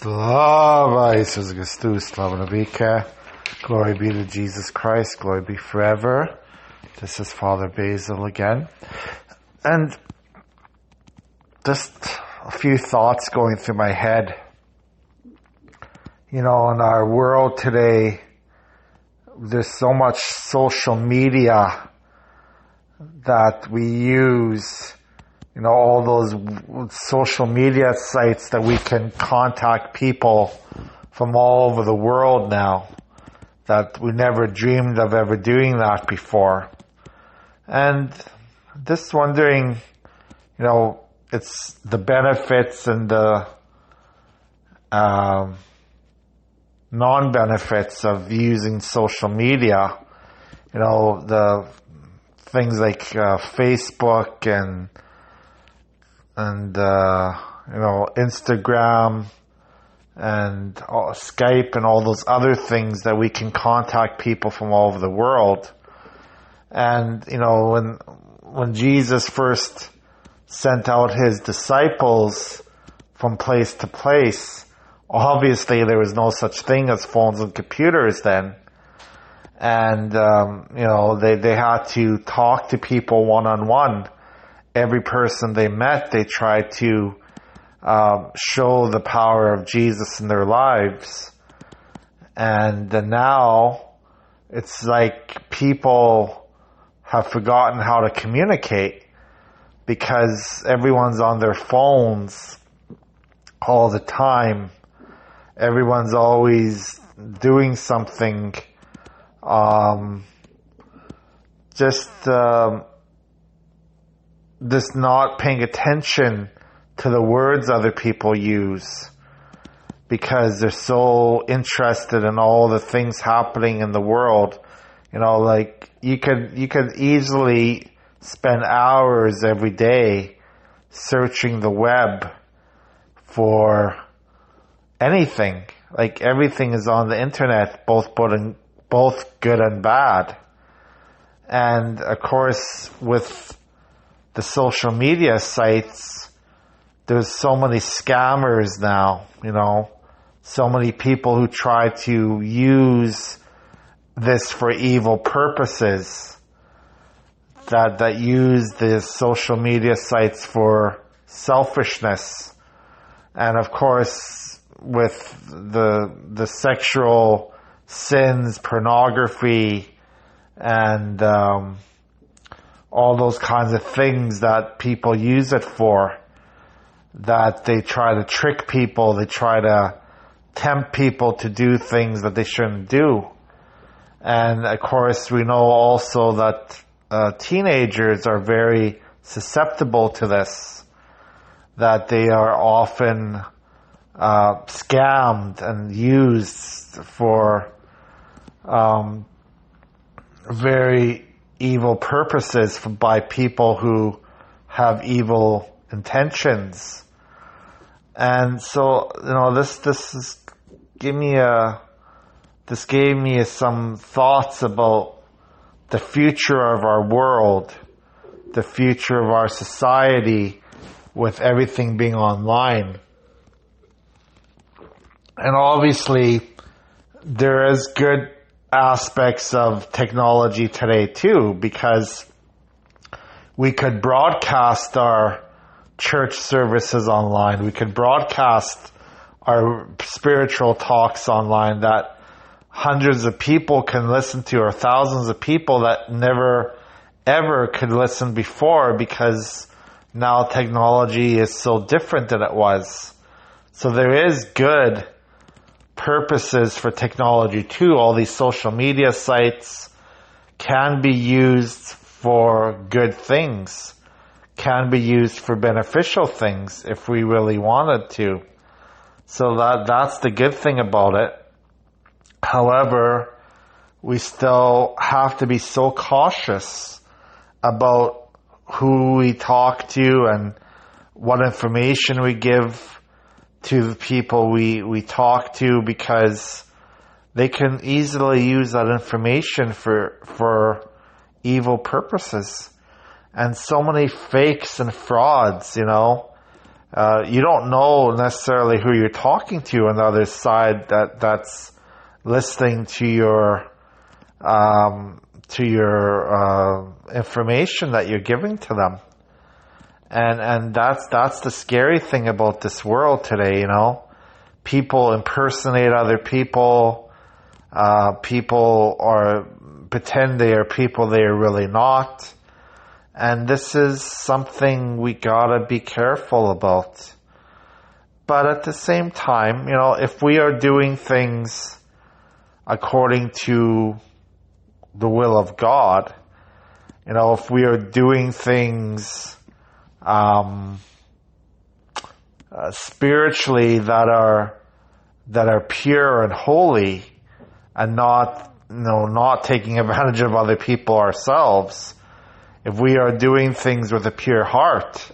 Slava Jesus Christus, Slava Navika. Glory be to Jesus Christ, glory be forever. This is Father Basil again. And just a few thoughts going through my head. You know, in our world today, there's so much social media that we use. You know, all those social media sites that we can contact people from all over the world now, that we never dreamed of ever doing that before. And just wondering, you know, it's the benefits and the non-benefits of using social media. You know, the things like Facebook and you know, Instagram and Skype and all those other things that we can contact people from all over the world. And, you know, when Jesus first sent out his disciples from place to place, obviously there was no such thing as phones and computers then. And, you know, they had to talk to people one-on-one. Every person they met, they tried to show the power of Jesus in their lives. And now it's like people have forgotten how to communicate because everyone's on their phones all the time. Everyone's always doing something. Just not paying attention to the words other people use because they're so interested in all the things happening in the world. You know, like you could easily spend hours every day searching the web for anything. Like everything is on the internet, both good and bad. And of course, with the social media sites, there's so many scammers now, you know, so many people who try to use this for evil purposes, that use the social media sites for selfishness. And of course, with the sexual sins, pornography, and all those kinds of things that people use it for, that they try to trick people, they try to tempt people to do things that they shouldn't do. And of course, we know also that teenagers are very susceptible to this, that they are often scammed and used for very evil purposes by people who have evil intentions. And so, you know, this gave me some thoughts about the future of our world, the future of our society with everything being online. And obviously there is good aspects of technology today too, because we could broadcast our church services online. We could broadcast our spiritual talks online that hundreds of people can listen to, or thousands of people that never ever could listen before, because now technology is so different than it was. So there is good purposes for technology too. All these social media sites can be used for good things, can be used for beneficial things if we really wanted to. So that's the good thing about it. However, we still have to be so cautious about who we talk to and what information we give to the people we talk to, because they can easily use that information for evil purposes. And so many fakes and frauds, you know. You don't know necessarily who you're talking to on the other side that's listening to your information that you're giving to them. And that's the scary thing about this world today, People impersonate other people. People pretend they are people they are really not. And this is something we gotta be careful about. But at the same time, if we are doing things according to the will of God, if we are doing things spiritually that are pure and holy, and not taking advantage of other people ourselves, if we are doing things with a pure heart,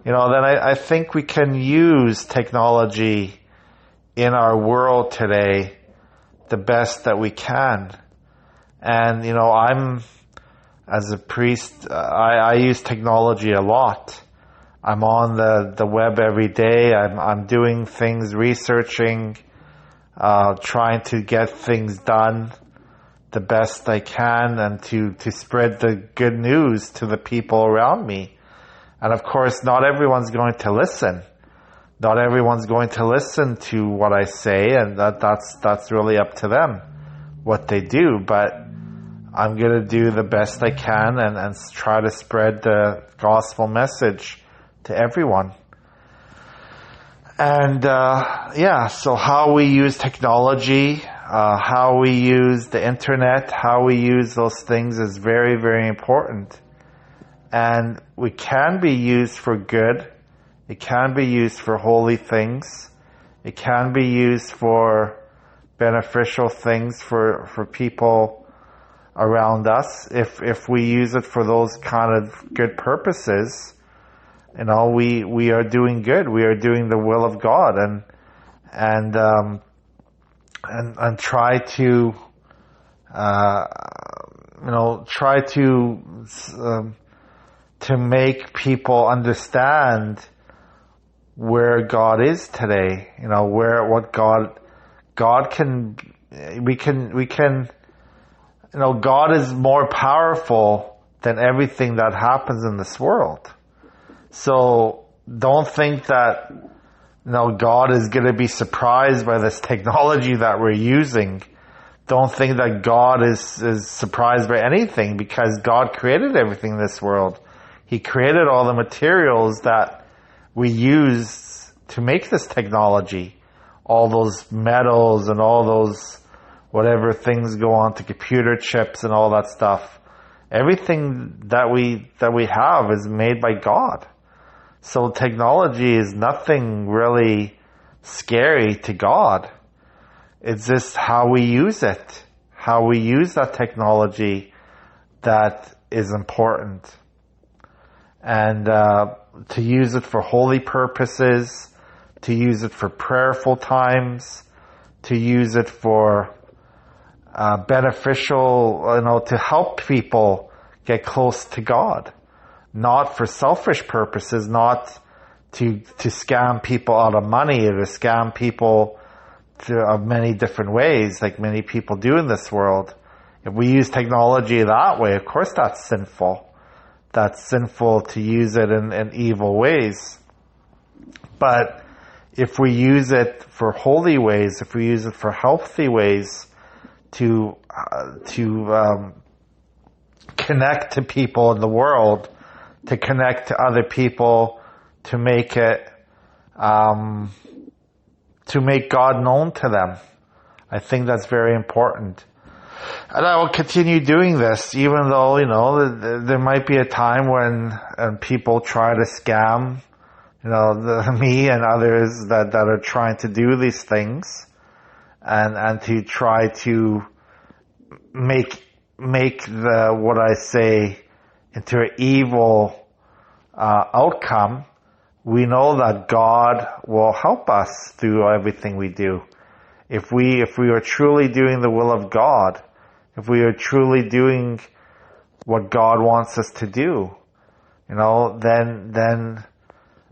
then I think we can use technology in our world today the best that we can. And I'm, as a priest, I use technology a lot. I'm on the web every day. I'm doing things, researching, trying to get things done the best I can, and to spread the good news to the people around me. And of course, not everyone's going to listen. Not everyone's going to listen to what I say, and that's really up to them, what they do. But I'm going to do the best I can and try to spread the gospel message to everyone. And so how we use technology, how we use the internet, how we use those things is very, very important. And we can be used for good. It can be used for holy things. It can be used for beneficial things for people around us. If we use it for those kind of good purposes, we are doing good. We are doing the will of God, and try to make people understand where God is today. What God can. We can. God is more powerful than everything that happens in this world. So don't think that God is going to be surprised by this technology that we're using. Don't think that God is surprised by anything, because God created everything in this world. He created all the materials that we use to make this technology. All those metals and all those whatever things go on to computer chips and all that stuff. Everything that we have is made by God. So technology is nothing really scary to God. It's just how we use it, how we use that technology that is important. And to use it for holy purposes, to use it for prayerful times, to use it for beneficial, to help people get close to God. Not for selfish purposes, not to scam people out of money or to scam people of many different ways, like many people do in this world. If we use technology that way, of course that's sinful. That's sinful to use it in evil ways. But if we use it for holy ways, if we use it for healthy ways, to connect to people in the world, to connect to other people, to make it, to make God known to them. I think that's very important. And I will continue doing this, even though, there might be a time when people try to scam, me and others that are trying to do these things, and to try to make what I say into an evil outcome. We know that God will help us through everything we do. If we are truly doing the will of God, if we are truly doing what God wants us to do, then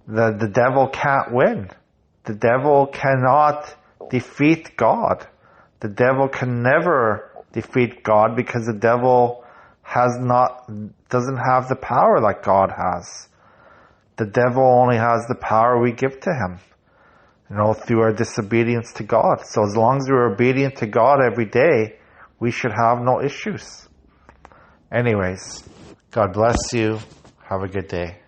the devil can't win. The devil cannot defeat God. The devil can never defeat God because the devil doesn't have the power like God has. The devil only has the power we give to him, through our disobedience to God. So as long as we're obedient to God every day, we should have no issues. Anyways, God bless you. Have a good day.